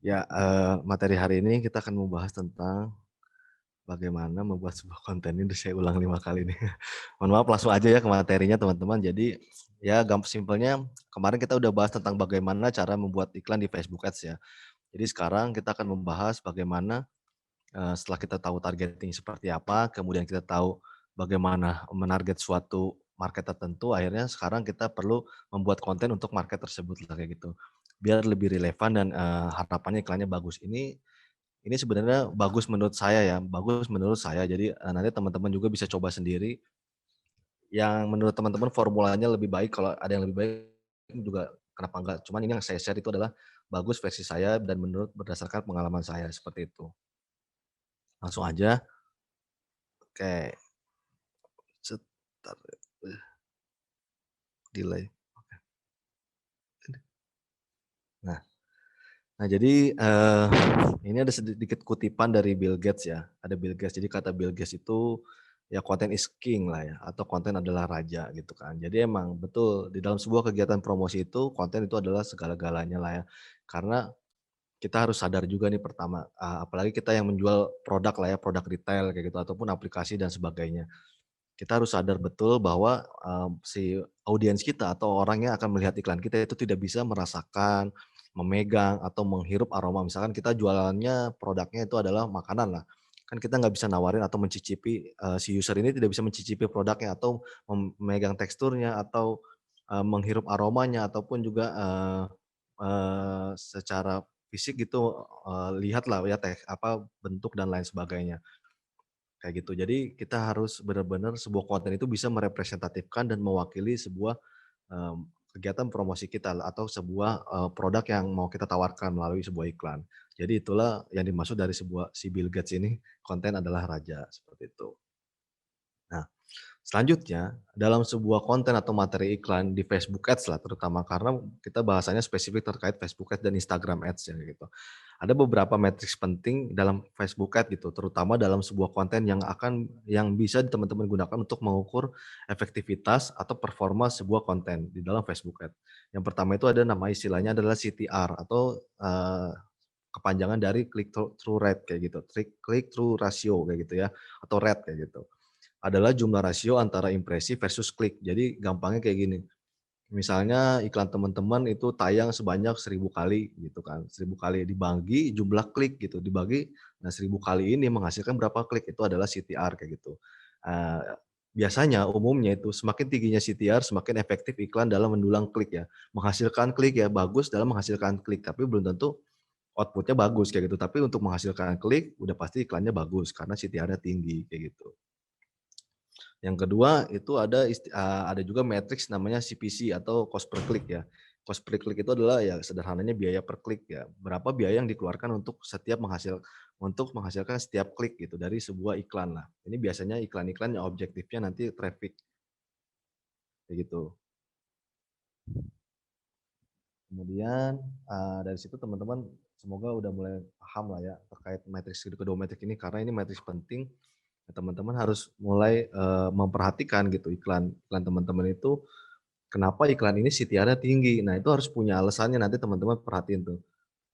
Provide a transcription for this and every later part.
Ya, materi hari ini kita akan membahas tentang bagaimana membuat sebuah konten ini saya ulang 5 kali nih. Mohon maaf langsung aja ya ke materinya teman-teman. Jadi, ya simpelnya kemarin kita udah bahas tentang bagaimana cara membuat iklan di Facebook Ads ya. Jadi sekarang kita akan membahas bagaimana, setelah kita tahu targeting seperti apa, kemudian kita tahu bagaimana menarget suatu market tertentu, akhirnya sekarang kita perlu membuat konten untuk market tersebut lah kayak gitu. Biar lebih relevan dan, harapannya iklannya bagus. Ini sebenarnya bagus menurut saya ya, bagus menurut saya. Jadi, nanti teman-teman juga bisa coba sendiri, yang menurut teman-teman formulanya lebih baik, kalau ada yang lebih baik juga kenapa enggak. Cuman ini yang saya share itu adalah bagus versi saya dan menurut berdasarkan pengalaman saya, seperti itu. Langsung aja, oke, sebentar, delay. Nah nah jadi, ini ada sedikit kutipan dari Bill Gates ya, ada Bill Gates. Jadi kata Bill Gates itu, ya "Content is king" lah ya, atau konten adalah raja gitu kan. Jadi emang betul di dalam sebuah kegiatan promosi itu, konten itu adalah segala-galanya lah ya. Karena kita harus sadar juga nih pertama, apalagi kita yang menjual produk lah ya, produk retail kayak gitu ataupun aplikasi dan sebagainya. Kita harus sadar betul bahwa, si audiens kita atau orang yang akan melihat iklan kita itu tidak bisa merasakan, memegang, atau menghirup aroma. Misalkan kita jualannya produknya itu adalah makanan lah, kan kita nggak bisa nawarin atau mencicipi, si user ini tidak bisa mencicipi produknya atau memegang teksturnya atau, menghirup aromanya ataupun juga, secara fisik gitu, lihatlah ya bentuk dan lain sebagainya. Kayak gitu. Jadi kita harus benar-benar sebuah konten itu bisa merepresentatifkan dan mewakili sebuah, kegiatan promosi kita atau sebuah, produk yang mau kita tawarkan melalui sebuah iklan. Jadi itulah yang dimaksud dari si Bill Gates ini, konten adalah raja, seperti itu. Nah, selanjutnya, dalam sebuah konten atau materi iklan di Facebook Ads lah terutama, karena kita bahasannya spesifik terkait Facebook Ads dan Instagram Ads ya gitu. Ada beberapa matriks penting dalam Facebook Ads gitu, terutama dalam sebuah konten yang bisa teman-teman gunakan untuk mengukur efektivitas atau performa sebuah konten di dalam Facebook Ads. Yang pertama itu ada nama istilahnya adalah CTR atau, kepanjangan dari click through rate kayak gitu, click through ratio kayak gitu ya, atau rate kayak gitu. Adalah jumlah rasio antara impresi versus klik. Jadi gampangnya kayak gini, misalnya iklan teman-teman itu tayang sebanyak 1.000 kali gitu kan, 1.000 kali dibagi jumlah klik gitu, nah 1.000 kali ini menghasilkan berapa klik, itu adalah CTR kayak gitu. Eee, biasanya umumnya itu semakin tingginya CTR semakin efektif iklan dalam mendulang klik ya, menghasilkan klik ya, bagus dalam menghasilkan klik, tapi belum tentu output-nya bagus kayak gitu. Tapi untuk menghasilkan klik udah pasti iklannya bagus karena CTR-nya tinggi kayak gitu. Yang kedua itu ada juga matriks namanya CPC atau cost per click ya. Cost per click itu adalah ya sederhananya biaya per klik ya. Berapa biaya yang dikeluarkan untuk menghasilkan setiap klik gitu dari sebuah iklan lah. Ini biasanya iklan-iklan yang objektifnya nanti traffic, kayak gitu. Kemudian, dari situ teman-teman semoga udah mulai paham lah ya terkait matriks kedua matriks ini karena ini matriks penting. Teman-teman harus mulai, memperhatikan gitu iklan iklan teman-teman itu kenapa iklan ini CTR-nya tinggi. Nah, itu harus punya alasannya, nanti teman-teman perhatiin tuh.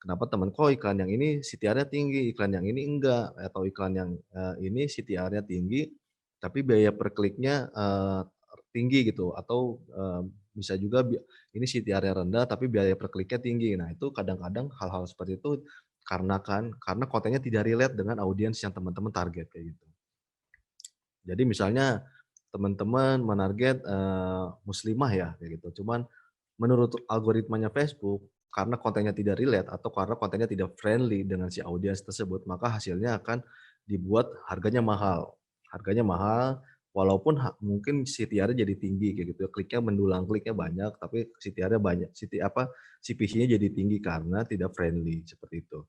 Kenapa kok iklan yang ini CTR-nya tinggi, iklan yang ini enggak, atau iklan yang, ini CTR-nya tinggi, tapi biaya per kliknya, tinggi gitu, atau, bisa juga ini CTR-nya rendah, tapi biaya per kliknya tinggi. Nah, itu kadang-kadang hal-hal seperti itu karena kontennya tidak relate dengan audiens yang teman-teman target, kayak gitu. Jadi misalnya teman-teman menarget, muslimah ya, kayak gitu. Cuman menurut algoritmanya Facebook, karena kontennya tidak relate atau karena kontennya tidak friendly dengan si audiens tersebut, maka hasilnya akan dibuat harganya mahal. Harganya mahal, walaupun mungkin CTR-nya jadi tinggi kayak gitu ya, mendulang kliknya banyak, tapi CTR-nya banyak, CPC-nya jadi tinggi karena tidak friendly, seperti itu.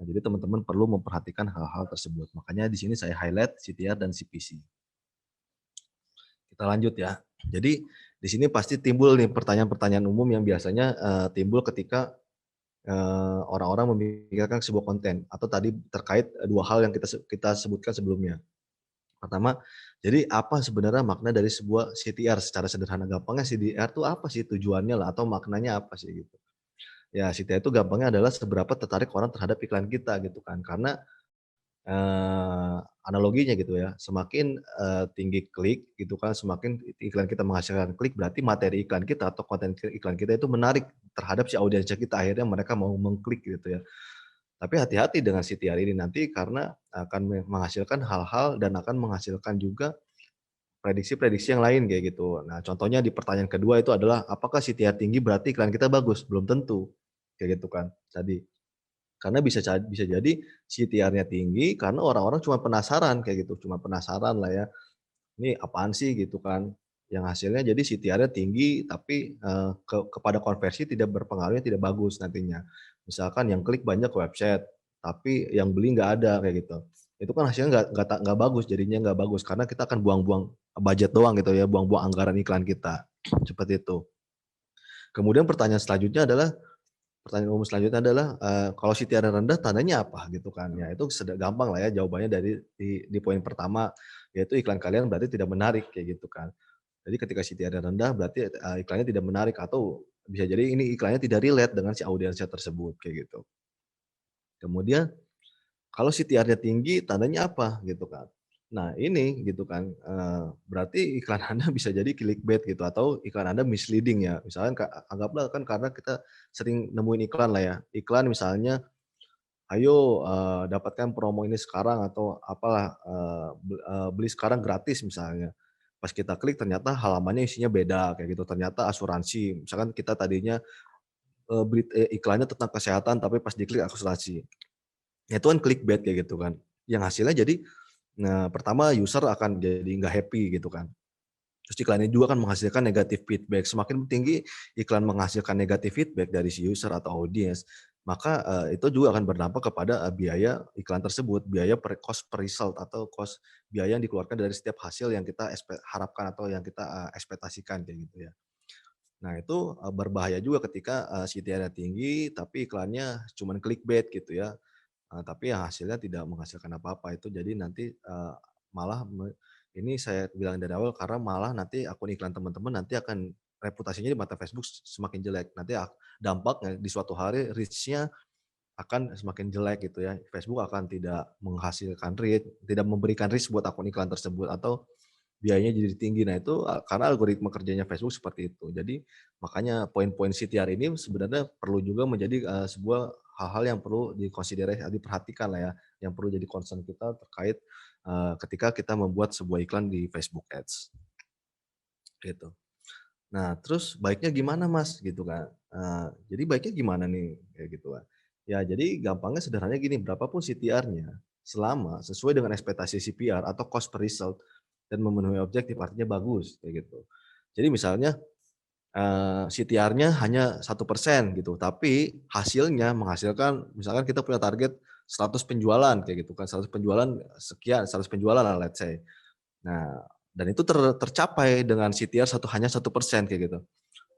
Nah, jadi teman-teman perlu memperhatikan hal-hal tersebut. Makanya di sini saya highlight CTR dan CPC. Kita lanjut ya. Jadi di sini pasti timbul nih pertanyaan-pertanyaan umum yang biasanya, timbul ketika, orang-orang memikirkan sebuah konten atau tadi terkait, 2 hal yang kita sebutkan sebelumnya. Pertama, jadi apa sebenarnya makna dari sebuah CTR secara sederhana gampangnya CTR itu apa sih tujuannya lah atau maknanya apa sih gitu. Ya CTR itu gampangnya adalah seberapa tertarik orang terhadap iklan kita gitu kan. Karena, analoginya gitu ya, semakin, tinggi klik gitu kan, semakin iklan kita menghasilkan klik, berarti materi iklan kita atau konten iklan kita itu menarik terhadap si audiensnya kita, akhirnya mereka mau mengklik gitu ya. Tapi hati-hati dengan CTR ini nanti karena akan menghasilkan hal-hal dan akan menghasilkan juga prediksi-prediksi yang lain kayak gitu. Nah, contohnya di pertanyaan kedua itu adalah, apakah CTR tinggi berarti iklan kita bagus? Belum tentu, kayak gitu kan tadi. Karena bisa jadi CTR-nya tinggi karena orang-orang cuma penasaran kayak gitu, cuma penasaran lah ya, "Ini apaan sih?" Gitu kan. Yang hasilnya jadi CTR-nya tinggi tapi, kepada konversi tidak berpengaruhnya tidak bagus nantinya. Misalkan yang klik banyak ke website, tapi yang beli nggak ada kayak gitu. Itu kan hasilnya nggak bagus, jadinya nggak bagus karena kita akan buang-buang budget doang gitu ya, buang-buang anggaran iklan kita, seperti itu. Kemudian pertanyaan umum selanjutnya adalah, kalau CTR rendah tandanya apa gitu kan? Ya itu gampang lah ya jawabannya dari di poin pertama, yaitu iklan kalian berarti tidak menarik kayak gitu kan. Jadi ketika CTR rendah berarti, iklannya tidak menarik atau bisa jadi ini iklannya tidak relate dengan si audiensnya tersebut kayak gitu. Kemudian kalau CTR-nya tinggi tandanya apa gitu kan. Nah ini gitu kan, berarti iklan Anda bisa jadi clickbait gitu atau iklan Anda misleading ya. Misalkan anggaplah kan karena kita sering nemuin iklan lah ya, iklan misalnya, "Ayo, dapatkan promo ini sekarang," atau apalah, "Beli sekarang gratis," misalnya. Pas kita klik ternyata halamannya isinya beda kayak gitu, ternyata asuransi. Misalkan kita tadinya, iklannya tentang kesehatan tapi pas diklik asuransi. Ya itu kan clickbait kayak gitu kan. Yang hasilnya jadi, nah pertama user akan jadi nggak happy gitu kan. Terus iklannya juga kan menghasilkan negatif feedback, semakin tinggi iklan menghasilkan negatif feedback dari si user atau audiens, maka, itu juga akan berdampak kepada, biaya iklan tersebut, biaya cost per result atau cost biaya yang dikeluarkan dari setiap hasil yang kita harapkan atau yang kita, ekspektasikan kayak gitu ya. Nah itu, berbahaya juga ketika, CTR-nya tinggi tapi iklannya cuman clickbait gitu ya. Tapi ya hasilnya tidak menghasilkan apa-apa, itu jadi nanti, malah ini saya bilang dari awal karena malah nanti akun iklan teman-teman nanti akan reputasinya di mata Facebook semakin jelek. Nanti dampaknya di suatu hari reach-nya akan semakin jelek gitu ya. Facebook akan tidak menghasilkan reach, tidak memberikan reach buat akun iklan tersebut atau biayanya jadi tinggi. Nah itu, karena algoritma kerjanya Facebook seperti itu. Jadi makanya poin-poin CTR ini sebenarnya perlu juga menjadi, sebuah hal-hal yang perlu diperhatikan lah ya, yang perlu jadi concern kita terkait, ketika kita membuat sebuah iklan di Facebook Ads, gitu. Nah, terus baiknya gimana Mas? Gitu kan. Jadi baiknya gimana nih? Kayak gitu kan. Ya jadi gampangnya sederhananya gini, berapapun CTR-nya, selama sesuai dengan ekspektasi CPR atau cost per result dan memenuhi objektif, artinya bagus, kayak gitu. Jadi misalnya, CTR-nya hanya 1% gitu, tapi hasilnya menghasilkan misalkan kita punya target 100 penjualan kayak gitu kan, 100 penjualan sekian, 100 penjualan lah let's say. Nah, dan itu tercapai dengan CTR hanya 1% kayak gitu.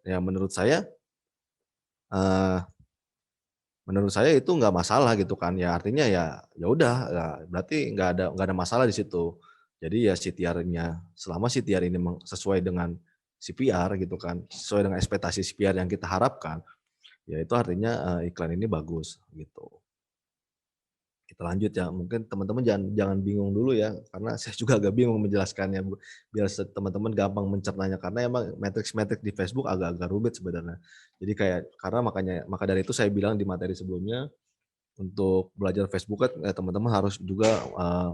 Ya eee, menurut saya itu nggak masalah gitu kan, ya artinya ya udah, ya berarti nggak ada masalah di situ. Jadi ya CTR-nya selama CTR ini sesuai dengan CPR gitu kan, sesuai dengan ekspektasi CPR yang kita harapkan, ya itu artinya, iklan ini bagus gitu. Kita lanjut ya, mungkin teman-teman jangan jangan bingung dulu ya, karena saya juga agak bingung menjelaskannya, biar teman-teman gampang mencernanya, karena emang matriks-matriks di Facebook agak-agak rumit sebenarnya. Jadi maka dari itu saya bilang di materi sebelumnya, untuk belajar Facebook kan, teman-teman harus juga,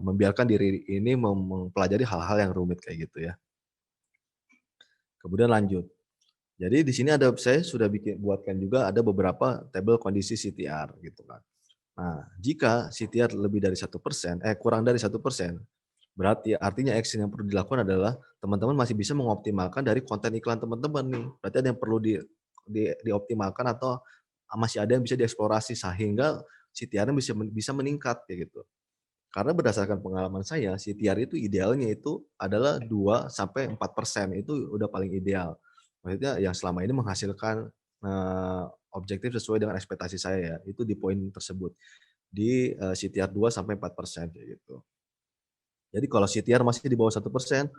membiarkan diri ini mempelajari hal-hal yang rumit kayak gitu ya. Kemudian lanjut, jadi di sini saya sudah buatkan juga ada beberapa tabel kondisi CTR gitu kan. Nah, jika CTR lebih dari 1%, kurang dari 1%, berarti artinya action yang perlu dilakukan adalah teman-teman masih bisa mengoptimalkan dari konten iklan teman-teman nih. Berarti ada yang perlu dioptimalkan atau masih ada yang bisa dieksplorasi sehingga CTR-nya bisa meningkat kayak gitu. Karena berdasarkan pengalaman saya, CTR itu idealnya itu adalah 2 sampai 4%, itu udah paling ideal. Maksudnya yang selama ini menghasilkan, objektif sesuai dengan ekspektasi saya ya, itu di poin tersebut. Di, CTR 2 sampai 4% kayak gitu. Jadi kalau CTR masih di bawah 1%,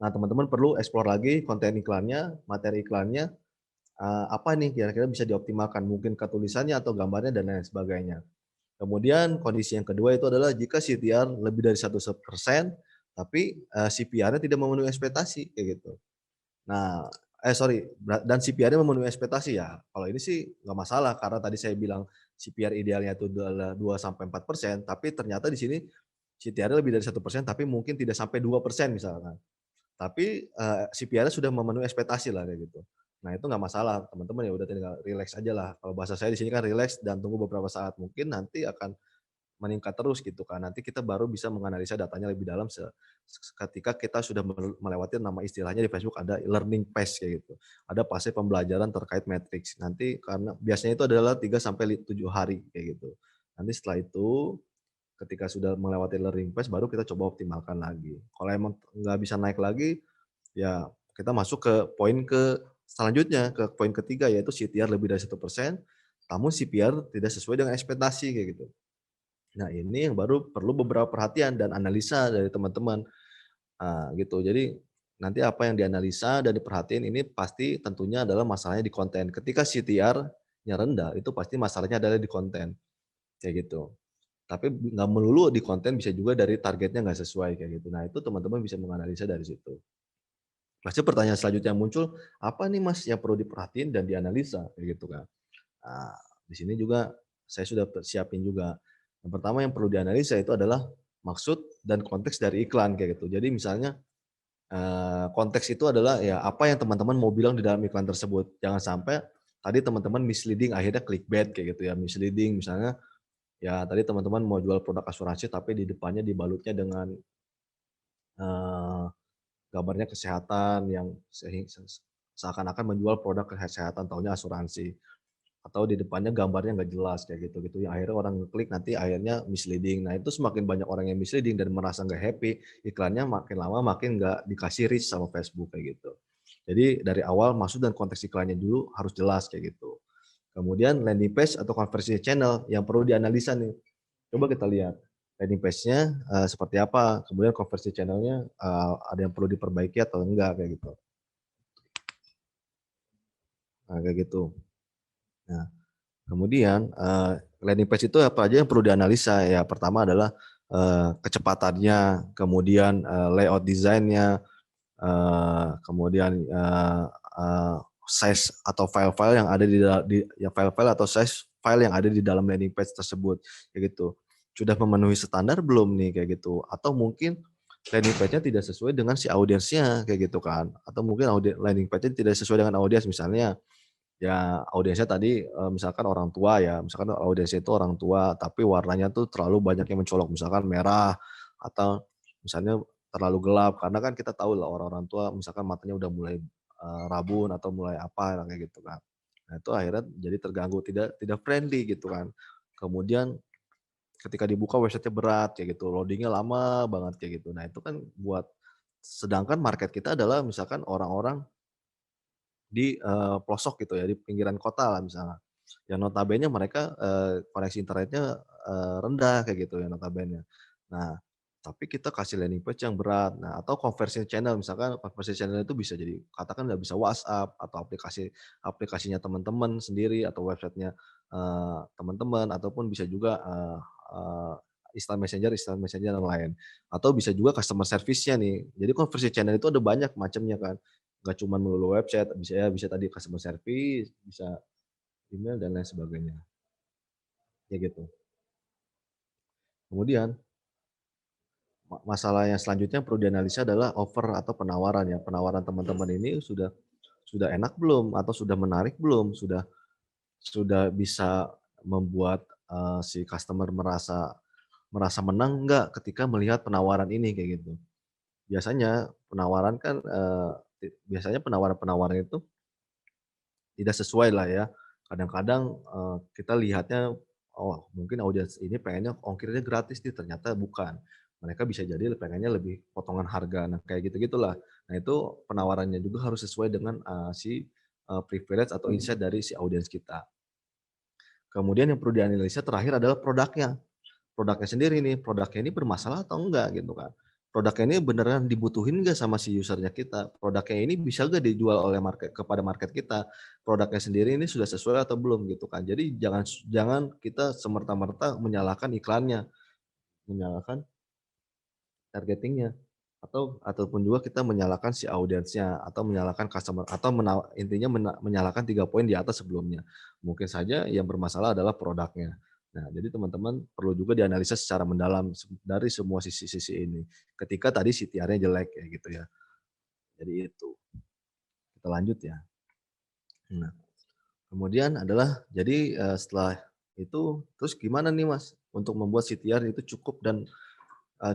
nah teman-teman perlu explore lagi konten iklannya, materi iklannya, apa nih kira-kira bisa dioptimalkan, mungkin ketulisannya atau gambarnya dan lain sebagainya. Kemudian kondisi yang kedua itu adalah jika CTR lebih dari 1% tapi, CPR-nya tidak memenuhi ekspektasi, kayak gitu. Nah, sorry, dan CPR-nya memenuhi ekspektasi ya, kalau ini sih nggak masalah karena tadi saya bilang CPR idealnya itu adalah 2 sampai 4%, tapi ternyata di sini CTR-nya lebih dari 1% tapi mungkin tidak sampai 2% misalkan. Tapi, CPR-nya sudah memenuhi ekspektasi lah kayak gitu. Nah itu nggak masalah, teman-teman ya udah tinggal rileks aja lah. Kalau bahasa saya di sini kan rileks dan tunggu beberapa saat, mungkin nanti akan meningkat terus gitu kan. Nanti kita baru bisa menganalisa datanya lebih dalam ketika kita sudah melewati nama istilahnya di Facebook ada learning phase kayak gitu. Ada fase pembelajaran terkait matriks. Nanti karena biasanya itu adalah 3 sampai 7 hari kayak gitu. Nanti setelah itu ketika sudah melewati learning phase baru kita coba optimalkan lagi. Kalau emang nggak bisa naik lagi, ya kita masuk ke poin selanjutnya, ke poin ketiga yaitu CTR lebih dari 1%, namun CPR tidak sesuai dengan ekspektasi kayak gitu. Nah ini yang baru perlu beberapa perhatian dan analisa dari teman-teman, gitu. Jadi nanti apa yang dianalisa dan diperhatiin ini pasti tentunya adalah masalahnya di konten. Ketika CTR-nya rendah itu pasti masalahnya adalah di konten, kayak gitu. Tapi nggak melulu di konten, bisa juga dari targetnya nggak sesuai kayak gitu. Nah itu teman-teman bisa menganalisa dari situ. Pasti pertanyaan selanjutnya yang muncul, "Apa nih Mas yang perlu diperhatiin dan dianalisa?" Kayak gitu kan. Nah, di sini juga saya sudah siapin juga. Yang pertama yang perlu dianalisa itu adalah maksud dan konteks dari iklan kayak gitu. Jadi misalnya, konteks itu adalah ya apa yang teman-teman mau bilang di dalam iklan tersebut. Jangan sampai tadi teman-teman misleading akhirnya clickbait kayak gitu ya, misleading misalnya ya tadi teman-teman mau jual produk asuransi tapi di depannya dibalutnya dengan, eee, gambarnya kesehatan yang seakan-akan menjual produk kesehatan taunya asuransi. Atau di depannya gambarnya nggak jelas kayak gitu-gitu, yang akhirnya orang ngeklik nanti akhirnya misleading. Nah itu semakin banyak orang yang misleading dan merasa nggak happy, iklannya makin lama makin nggak dikasih reach sama Facebook kayak gitu. Jadi dari awal maksud dan konteks iklannya dulu harus jelas kayak gitu. Kemudian landing page atau conversion channel yang perlu dianalisa nih. Coba kita lihat landing page-nya, seperti apa, kemudian conversion channel-nya, ada yang perlu diperbaiki atau enggak kayak gitu. Nah kayak gitu. Nah kemudian, landing page itu apa aja yang perlu dianalisa ya, pertama adalah, kecepatannya, kemudian, layout desainnya, kemudian, eee, size atau file-file yang ada file-file atau size file yang ada di dalam landing page tersebut, kayak gitu. Sudah memenuhi standar belum nih, kayak gitu. Atau mungkin landing page-nya tidak sesuai dengan si audiensnya, kayak gitu kan. Atau mungkin landing page-nya tidak sesuai dengan audiens, misalnya ya audiensnya tadi, misalkan orang tua ya, misalkan audiensnya itu orang tua, tapi warnanya tuh terlalu banyak yang mencolok, misalkan merah atau misalnya terlalu gelap, karena kan kita tahu lah orang-orang tua misalkan matanya udah mulai, rabun atau mulai apa kayak gitu kan. Nah itu akhirnya jadi terganggu, tidak tidak friendly gitu kan. Kemudian ketika dibuka website-nya berat kayak gitu, loading-nya lama banget kayak gitu. Nah itu kan sedangkan market kita adalah misalkan orang-orang di, pelosok gitu ya, di pinggiran kota lah misalnya. Yang notabene mereka, koneksi internetnya, rendah kayak gitu ya notabene. Nah, tapi kita kasih landing page yang berat. Nah, atau conversion channel, misalkan conversion channel itu bisa jadi katakan nggak bisa WhatsApp atau aplikasinya teman-teman sendiri atau websitenya, teman-teman ataupun bisa juga, eee, instant messenger yang lain. Atau bisa juga customer service-nya nih. Jadi conversion channel itu ada banyak macamnya kan. Nggak cuma melulu website, bisa tadi customer service, bisa email dan lain sebagainya, kayak gitu. Kemudian masalah yang selanjutnya yang perlu dianalisa adalah offer atau penawaran ya. Penawaran teman-teman ini sudah enak belum? Atau sudah menarik belum? Sudah bisa membuat, si customer merasa merasa menang nggak ketika melihat penawaran ini, kayak gitu. Biasanya penawaran kan, biasanya penawaran-penawaran itu tidak sesuai lah ya. Kadang-kadang, kita lihatnya, oh mungkin audiens ini pengennya ongkirnya gratis nih, ternyata bukan. Mereka bisa jadi pengennya lebih potongan harga. Nah kayak gitu-gitulah. Nah itu penawarannya juga harus sesuai dengan, privilege atau insight dari si audiens kita. Kemudian yang perlu dianalisa terakhir adalah produknya. Produknya sendiri nih, produknya ini bermasalah atau enggak gitu kan. produknya ini beneran dibutuhin nggak sama si user-nya kita? Produknya ini bisa nggak dijual oleh kepada market kita? Produknya sendiri ini sudah sesuai atau belum gitu kan. Jadi jangan jangan kita semerta-merta menyalahkan iklannya, menyalahkan targeting-nya, ataupun juga kita menyalahkan si audiensnya atau menyalahkan customer atau intinya menyalahkan 3 poin di atas sebelumnya. Mungkin saja yang bermasalah adalah produknya. Nah, jadi teman-teman perlu juga dianalisa secara mendalam dari semua sisi-sisi ini. Ketika tadi CTR-nya jelek kayak gitu ya. Jadi itu. Kita lanjut ya. Nah, kemudian adalah jadi, setelah itu terus gimana nih Mas untuk membuat CTR itu cukup dan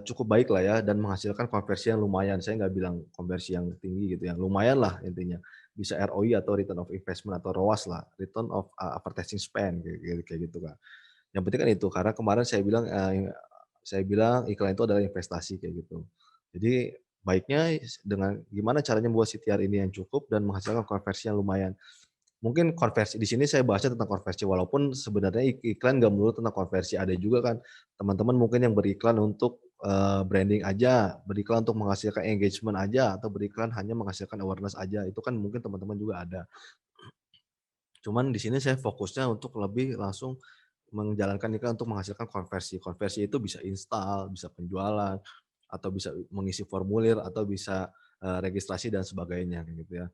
cukup baik lah ya dan menghasilkan konversi yang lumayan. Saya nggak bilang konversi yang tinggi gitu ya, lumayan lah intinya. Bisa ROI atau return of investment atau ROAS lah, return of advertising spend kayak gitu kan. Yang penting kan itu, karena kemarin saya bilang iklan itu adalah investasi kayak gitu. Jadi baiknya dengan gimana caranya membuat CTR ini yang cukup dan menghasilkan konversi yang lumayan. Mungkin konversi di sini saya bahasnya tentang konversi, walaupun sebenarnya iklan nggak melulu tentang konversi, ada juga kan teman-teman mungkin yang beriklan untuk, branding aja, beriklan untuk menghasilkan engagement aja, atau beriklan hanya menghasilkan awareness aja, itu kan mungkin teman-teman juga ada. Cuman di sini saya fokusnya untuk lebih langsung menjalankan iklan untuk menghasilkan konversi. Konversi itu bisa install, bisa penjualan, atau bisa mengisi formulir, atau bisa, registrasi dan sebagainya, kayak gitu ya.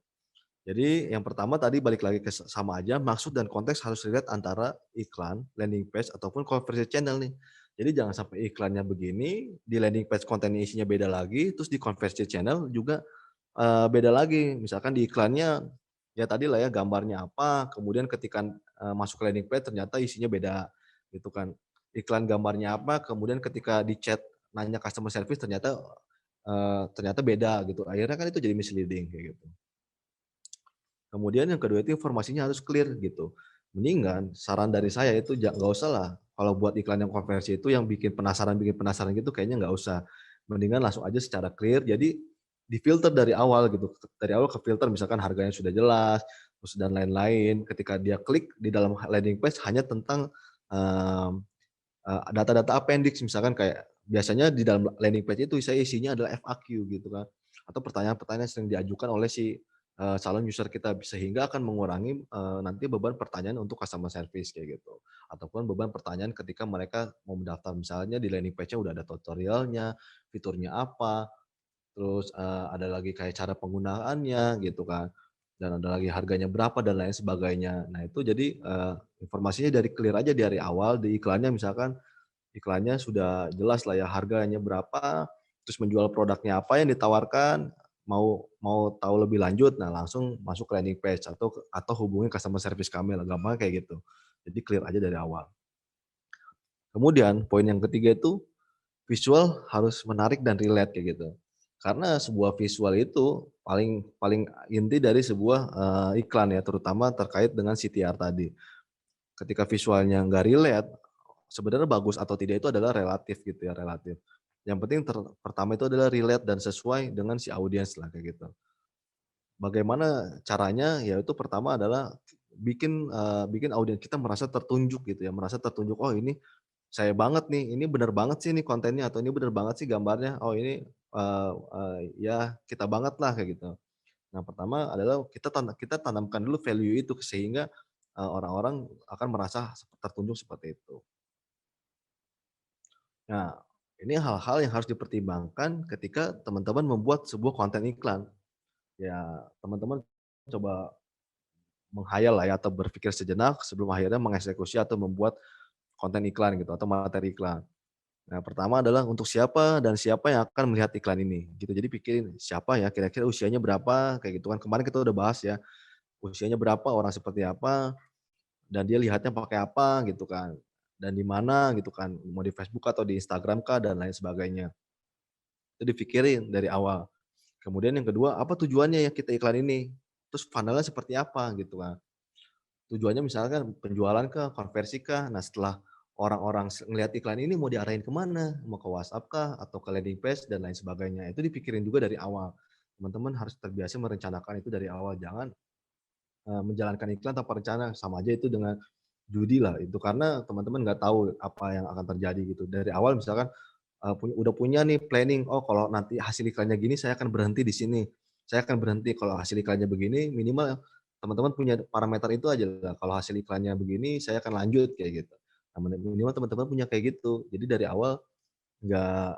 Jadi yang pertama tadi balik lagi ke sama aja, maksud dan konteks harus relate antara iklan, landing page, ataupun conversion channel nih. Jadi jangan sampai iklannya begini, di landing page kontennya isinya beda lagi, terus di conversion channel juga, beda lagi. Misalkan di iklannya, ya tadi lah ya gambarnya apa, kemudian ketika, masuk ke landing page ternyata isinya beda, gitu kan. Iklan gambarnya apa, kemudian ketika di chat nanya customer service ternyata, ternyata beda gitu. Akhirnya kan itu jadi misleading kayak gitu. Kemudian yang kedua itu informasinya harus clear gitu. Mendingan saran dari saya itu nggak usah lah, kalau buat iklan yang konversi itu yang bikin penasaran gitu kayaknya nggak usah. Mendingan langsung aja secara clear, jadi difilter dari awal gitu. Dari awal ke-filter misalkan harganya sudah jelas, terus dan lain-lain. Ketika dia klik di dalam landing page hanya tentang, mmm, data-data appendix misalkan kayak biasanya di dalam landing page itu isinya adalah FAQ gitu kan, atau pertanyaan-pertanyaan yang sering diajukan oleh si calon user kita, sehingga akan mengurangi, nanti beban pertanyaan untuk customer service kayak gitu. Ataupun beban pertanyaan ketika mereka mau mendaftar, misalnya di landing page-nya udah ada tutorialnya, fiturnya apa, terus, ada lagi kayak cara penggunaannya gitu kan, dan ada lagi harganya berapa dan lain sebagainya. Nah itu jadi, informasinya dari clear aja dari awal di iklannya, misalkan iklannya sudah jelas lah ya harganya berapa, terus menjual produknya apa yang ditawarkan, mau mau tahu lebih lanjut, nah langsung masuk ke landing page atau hubungi customer service kami lah, gampangnya kayak gitu. Jadi clear aja dari awal. Kemudian poin yang ketiga itu visual harus menarik dan relate kayak gitu. Karena sebuah visual itu paling paling inti dari sebuah, iklan ya, terutama terkait dengan CTR tadi. Ketika visualnya nggak relate, sebenarnya bagus atau tidak itu adalah relatif gitu ya, relatif. Yang penting pertama itu adalah relate dan sesuai dengan si audiens lah kayak gitu. Bagaimana caranya? Yaitu pertama adalah bikin audiens kita merasa tertunjuk gitu ya, merasa tertunjuk, "Oh ini saya banget nih, ini bener banget sih ini kontennya," atau, "Ini bener banget sih gambarnya, oh ini, ya kita banget lah," kayak gitu. Nah pertama adalah kita tanamkan dulu value itu sehingga, orang-orang akan merasa tertunjuk seperti itu. Nah, ini hal-hal yang harus dipertimbangkan ketika teman-teman membuat sebuah konten iklan. Ya, teman-teman coba menghayal lah ya atau berpikir sejenak sebelum akhirnya mengeksekusi atau membuat konten iklan gitu atau materi iklan. Nah, pertama adalah untuk siapa yang akan melihat iklan ini gitu. Jadi pikirin siapa ya kira-kira usianya berapa kayak gitu kan. Kemarin kita udah bahas ya, usianya berapa, orang seperti apa, dan dia lihatnya pakai apa gitu kan. Dan di mana gitu kan, mau di Facebook atau di Instagram kah dan lain sebagainya. Itu dipikirin dari awal. Kemudian yang kedua, apa tujuannya ya kita iklan ini? Terus funnel-nya seperti apa gitu kan. Tujuannya misalkan penjualan kah, konversi kah? Nah setelah orang-orang ngelihat iklan ini mau diarahin ke mana? Mau ke WhatsApp kah? Atau ke landing page dan lain sebagainya. Itu dipikirin juga dari awal. Teman-teman harus terbiasa merencanakan itu dari awal. Jangan, menjalankan iklan tanpa rencana. Sama aja itu dengan judi lah itu. Karena teman-teman nggak tahu apa yang akan terjadi gitu. Dari awal misalkan udah punya nih planning, "Oh kalau nanti hasil iklannya gini saya akan berhenti di sini, saya akan berhenti kalau hasil iklannya begini," minimal teman-teman punya parameter itu aja lah, "Kalau hasil iklannya begini saya akan lanjut," kayak gitu. Nah minimal teman-teman punya kayak gitu. Jadi dari awal nggak,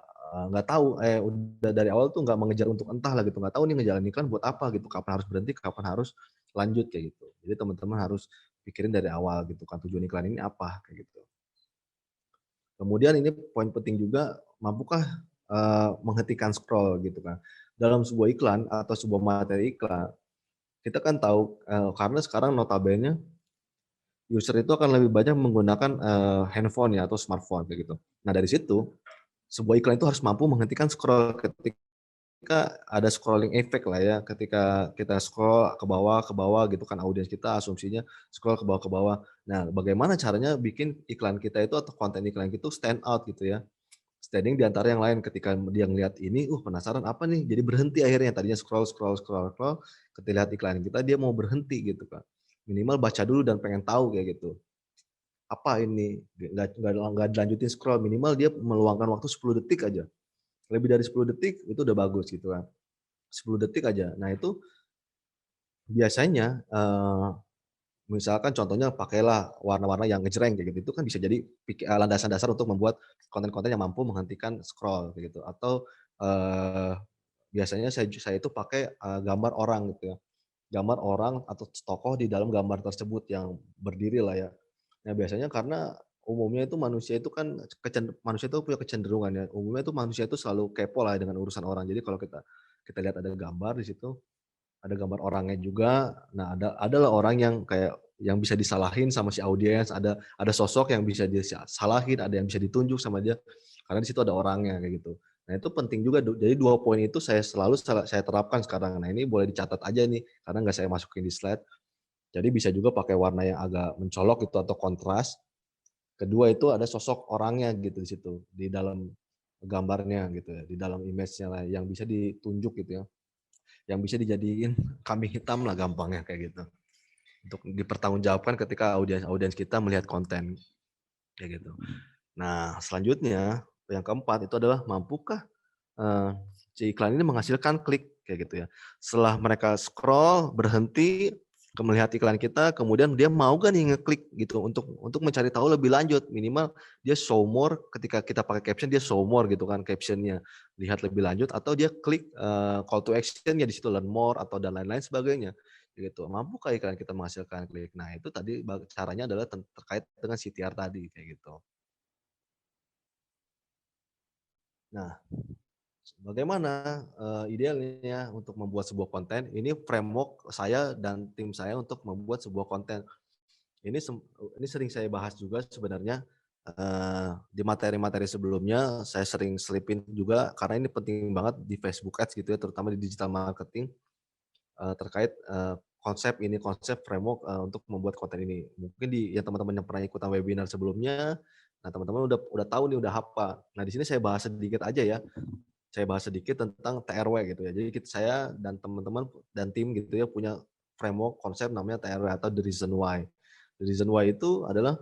nggak tahu, udah dari awal tuh nggak mengejar untuk entah lah gitu, nggak tahu nih ngejalanin iklan buat apa gitu, kapan harus berhenti, kapan harus lanjut, kayak gitu. Jadi teman-teman harus pikirin dari awal gitu kan, tujuan iklan ini apa, kayak gitu. Kemudian ini poin penting juga, mampukah, menghentikan scroll gitu kan. Dalam sebuah iklan atau sebuah materi iklan, kita kan tahu, karena sekarang notabene user itu akan lebih banyak menggunakan, handphone ya atau smartphone kayak gitu. Nah dari situ, sebuah iklan itu harus mampu menghentikan scroll ketika ada scrolling effect lah ya, ketika kita scroll ke bawah gitu kan audiens kita asumsinya scroll ke bawah. Nah, bagaimana caranya bikin iklan kita itu atau konten iklan itu stand out gitu ya, standing di antara yang lain ketika dia ngelihat ini, penasaran apa nih, jadi berhenti akhirnya tadinya scroll scroll scroll scroll, ketika lihat iklan kita dia mau berhenti gitu Kak. Minimal baca dulu dan pengen tahu kayak gitu. Apa ini? Nggak dilanjutin scroll, minimal dia meluangkan waktu 10 detik aja. Lebih dari 10 detik itu udah bagus gitu kan. 10 detik aja. Nah itu biasanya, misalkan contohnya pakailah warna-warna yang ngejreng kayak gitu, itu kan bisa jadi landasan dasar untuk membuat konten-konten yang mampu menghentikan scroll kayak gitu. Atau, biasanya saya itu pakai, gambar orang gitu ya, gambar orang atau tokoh di dalam gambar tersebut yang berdiri lah ya. Nah biasanya karena umumnya itu manusia itu kan manusia itu punya kecenderungan ya, umumnya itu manusia itu selalu kepo lah dengan urusan orang. Jadi kalau kita kita lihat ada gambar di situ, ada gambar orangnya juga. Nah, adalah orang yang kayak yang bisa disalahin sama si audiens, ada sosok yang bisa disalahin, ada yang bisa ditunjuk sama dia, karena di situ ada orangnya, kayak gitu. Nah, itu penting juga, jadi 2 poin itu saya terapkan sekarang. Nah, ini boleh dicatat aja nih, karena nggak saya masukin di slide. Jadi bisa juga pakai warna yang agak mencolok gitu atau kontras. Kedua itu ada sosok orangnya gitu di situ, di dalam gambarnya gitu ya, di dalam image-nya lah yang bisa ditunjuk gitu ya. Yang bisa dijadiin kambing hitam lah gampangnya kayak gitu. Untuk dipertanggungjawabkan ketika audiens kita melihat konten, kayak gitu. Nah, selanjutnya yang keempat itu adalah mampukah, eee, si iklan ini menghasilkan klik, kayak gitu ya. Setelah mereka scroll, berhenti melihat iklan kita, kemudian dia mau gak nih ngeklik gitu untuk mencari tahu lebih lanjut, minimal dia show more ketika kita pakai caption, dia show more gitu kan caption-nya, lihat lebih lanjut atau dia klik, call to action-nya di situ, learn more atau dan lain-lain sebagainya, gitu. Mampukah iklan kita menghasilkan klik? Nah itu tadi caranya adalah terkait dengan CTR tadi, kayak gitu. Nah, bagaimana, idealnya untuk membuat sebuah konten, ini framework saya dan tim saya untuk membuat sebuah konten. Ini sering saya bahas juga sebenarnya, di materi-materi sebelumnya saya sering selipin juga karena ini penting banget di Facebook Ads gitu ya, terutama di digital marketing, terkait, konsep framework, untuk membuat konten ini. Mungkin yang teman-teman yang pernah ikutan webinar sebelumnya, nah teman-teman udah tahu nih, udah hafal. Nah di sini saya bahas sedikit aja ya. Saya bahas sedikit tentang TRW gitu ya. Jadi saya dan teman-teman dan tim gitu ya punya framework konsep namanya TRW atau the reason why. The reason why itu adalah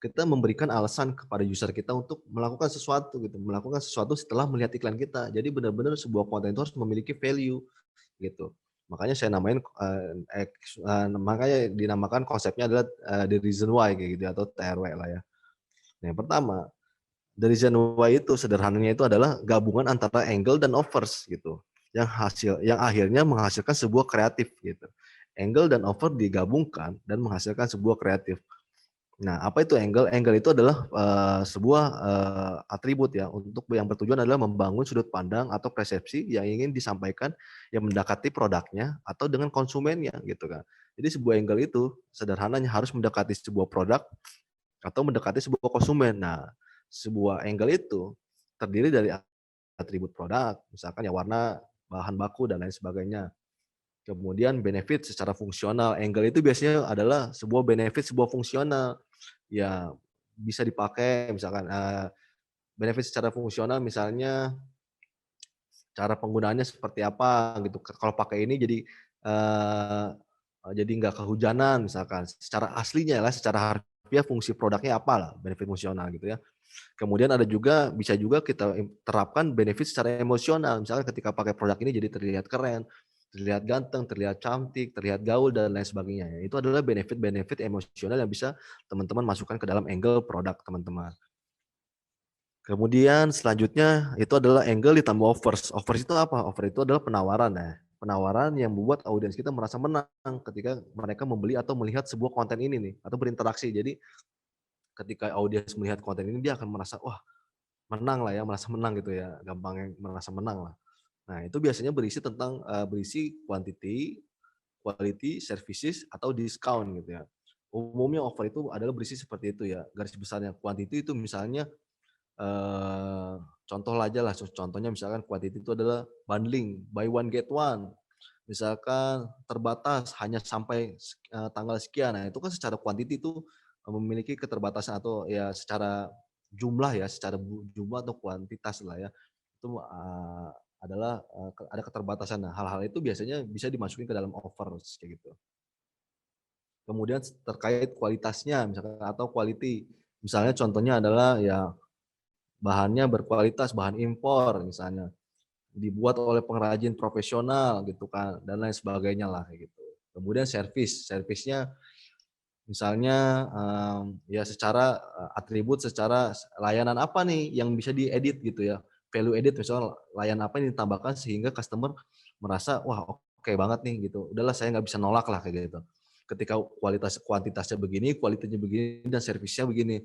kita memberikan alasan kepada user kita untuk melakukan sesuatu gitu, melakukan sesuatu setelah melihat iklan kita. Jadi benar-benar sebuah konten itu harus memiliki value gitu. Makanya saya namain, makanya dinamakan konsepnya adalah, the reason why kayak gitu ya, atau TRW lah ya. Nah, yang pertama, the reason why itu sederhananya itu adalah gabungan antara angle dan offers gitu, yang akhirnya menghasilkan sebuah kreatif gitu. Angle dan offer digabungkan dan menghasilkan sebuah kreatif. Nah, apa itu angle? Angle itu adalah, sebuah, atribut ya untuk yang bertujuan adalah membangun sudut pandang atau persepsi yang ingin disampaikan yang mendekati produknya atau dengan konsumennya gitu kan. Jadi sebuah angle itu sederhananya harus mendekati sebuah produk atau mendekati sebuah konsumen. Nah, sebuah angle itu terdiri dari atribut produk, misalkan ya warna, bahan baku dan lain sebagainya. Kemudian benefit secara fungsional, angle itu biasanya adalah sebuah benefit, sebuah fungsional. Ya, bisa dipakai misalkan, benefit secara fungsional misalnya cara penggunaannya seperti apa gitu, kalau pakai ini jadi nggak kehujanan misalkan, secara aslinya lah, secara harfiah fungsi produknya apa lah, benefit fungsional gitu ya. Kemudian ada juga bisa juga kita terapkan benefit secara emosional, misalnya ketika pakai produk ini jadi terlihat keren, terlihat ganteng, terlihat cantik, terlihat gaul dan lain sebagainya. Itu adalah benefit-benefit emosional yang bisa teman-teman masukkan ke dalam angle produk teman-teman. Kemudian selanjutnya itu adalah angle ditambah offers. Offers itu apa? Offer itu adalah penawaran ya. Penawaran yang membuat audiens kita merasa menang ketika mereka membeli atau melihat sebuah konten ini nih atau berinteraksi. Jadi ketika audiens melihat konten ini dia akan merasa wah menang lah ya, merasa menang gitu ya, gampangnya merasa menang lah. Nah itu biasanya berisi tentang berisi quantity, quality, services atau discount gitu ya. Umumnya offer itu adalah berisi seperti itu ya. Garis besarnya quantity itu misalnya contoh aja lah, contohnya misalkan quantity itu adalah bundling, buy one get one. Misalkan terbatas hanya sampai tanggal sekian. Nah, itu kan secara quantity itu memiliki keterbatasan atau ya secara jumlah ya, secara jumlah atau kuantitas lah ya. Itu adalah ada keterbatasan. Nah, hal-hal itu biasanya bisa dimasukin ke dalam offer kayak gitu. Kemudian terkait kualitasnya misalkan atau quality. Misalnya contohnya adalah ya bahannya berkualitas, bahan impor misalnya, dibuat oleh pengrajin profesional gitu kan, dan lain sebagainya lah kayak gitu. Kemudian servisnya misalnya, ya secara, atribut secara layanan apa nih yang bisa diedit gitu ya, value edit misalnya layanan apa yang ditambahkan sehingga customer merasa, "Wah oke banget nih," gitu, "udahlah saya nggak bisa nolak lah," kayak gitu. Ketika kuantitasnya begini, kualitasnya begini, dan servisnya begini.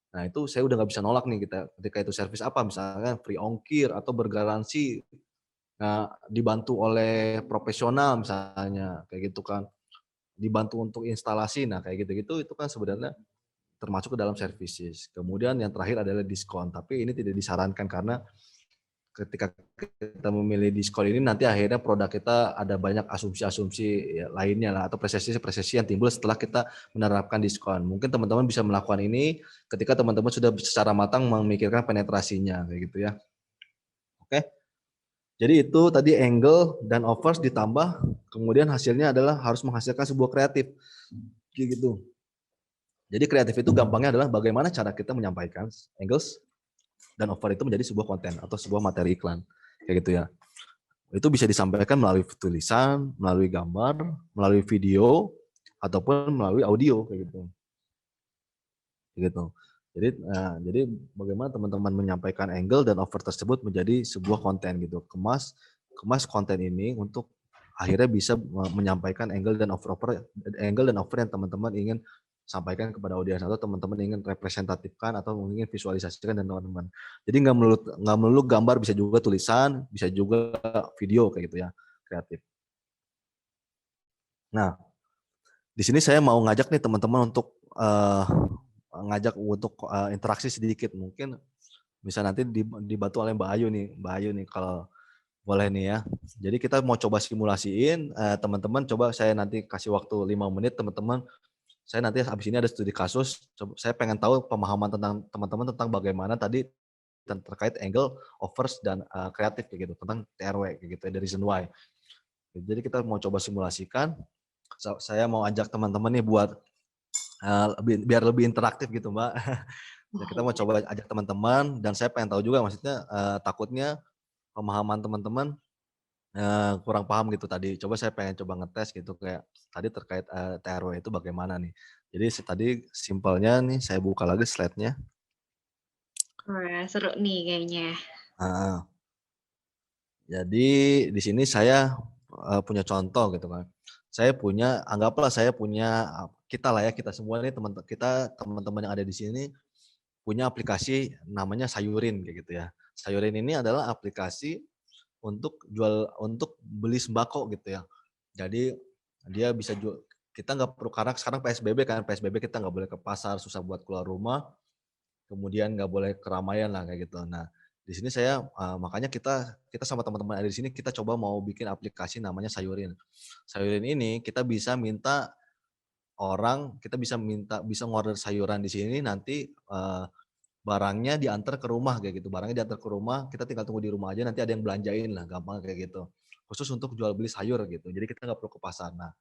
Nah itu saya udah nggak bisa nolak nih ketika itu servis apa, misalnya free ongkir atau bergaransi, dibantu oleh profesional misalnya, kayak gitu kan. Dibantu untuk instalasi, nah kayak gitu-gitu itu kan sebenarnya termasuk ke dalam services. Kemudian yang terakhir adalah diskon, tapi ini tidak disarankan karena ketika kita memilih diskon ini nanti akhirnya produk kita ada banyak asumsi-asumsi ya lainnya lah atau presesi-presesi yang timbul setelah kita menerapkan diskon. Mungkin teman-teman bisa melakukan ini ketika teman-teman sudah secara matang memikirkan penetrasinya kayak gitu ya. Oke. Jadi itu tadi angle dan offers ditambah kemudian hasilnya adalah harus menghasilkan sebuah kreatif. Kayak gitu. Jadi kreatif itu gampangnya adalah bagaimana cara kita menyampaikan angles dan offer itu menjadi sebuah konten atau sebuah materi iklan. Kayak gitu ya. Itu bisa disampaikan melalui tulisan, melalui gambar, melalui video, ataupun melalui audio kayak gitu. Kayak gitu. Jadi bagaimana teman-teman menyampaikan angle dan offer tersebut menjadi sebuah konten gitu. Kemas konten ini untuk akhirnya bisa menyampaikan angle dan offer yang teman-teman ingin sampaikan kepada audiens atau teman-teman ingin representatifkan atau ingin visualisasikan dan teman-teman. Jadi nggak melulu gambar, bisa juga tulisan, bisa juga video kayak gitu ya, kreatif. Nah, di sini saya mau ngajak nih teman-teman untuk interaksi sedikit, mungkin bisa nanti dibantu oleh Mbak Ayu nih kalau boleh nih ya. Jadi kita mau coba simulasiin, teman-teman coba saya nanti kasih waktu 5 menit teman-teman, saya nanti habis ini ada studi kasus, saya pengen tahu pemahaman tentang teman-teman tentang bagaimana tadi terkait angle, offers, dan kreatif kayak gitu, tentang TRW kayak gitu ya, the reason why. Jadi kita mau coba simulasikan, saya mau ajak teman-teman nih buat biar lebih interaktif gitu Mbak. Nah, kita mau coba ajak teman-teman dan saya pengen tahu juga maksudnya takutnya pemahaman teman-teman kurang paham gitu tadi. Coba saya pengen coba ngetes gitu kayak tadi terkait TRW itu bagaimana nih. Jadi tadi simpelnya nih saya buka lagi slide-nya. Wah, seru nih kayaknya. Heeh. Jadi di sini saya punya contoh gitu kan. Anggaplah saya punya kita lah ya, kita semua nih teman-teman yang ada di sini punya aplikasi namanya Sayurin kayak gitu ya. Sayurin ini adalah aplikasi untuk beli sembako gitu ya. Jadi dia bisa kita nggak perlu karena sekarang PSBB kan, PSBB kita nggak boleh ke pasar, susah buat keluar rumah, kemudian nggak boleh keramaian lah kayak gitu. Nah, di sini saya makanya kita kita sama teman-teman ada di sini kita coba mau bikin aplikasi namanya Sayurin. Sayurin ini kita bisa ngorder sayuran di sini nanti barangnya diantar ke rumah kayak gitu, barangnya diantar ke rumah, kita tinggal tunggu di rumah aja nanti ada yang belanjain lah, gampang kayak gitu. Khusus untuk jual beli sayur gitu, jadi kita nggak perlu ke pasar. Nah,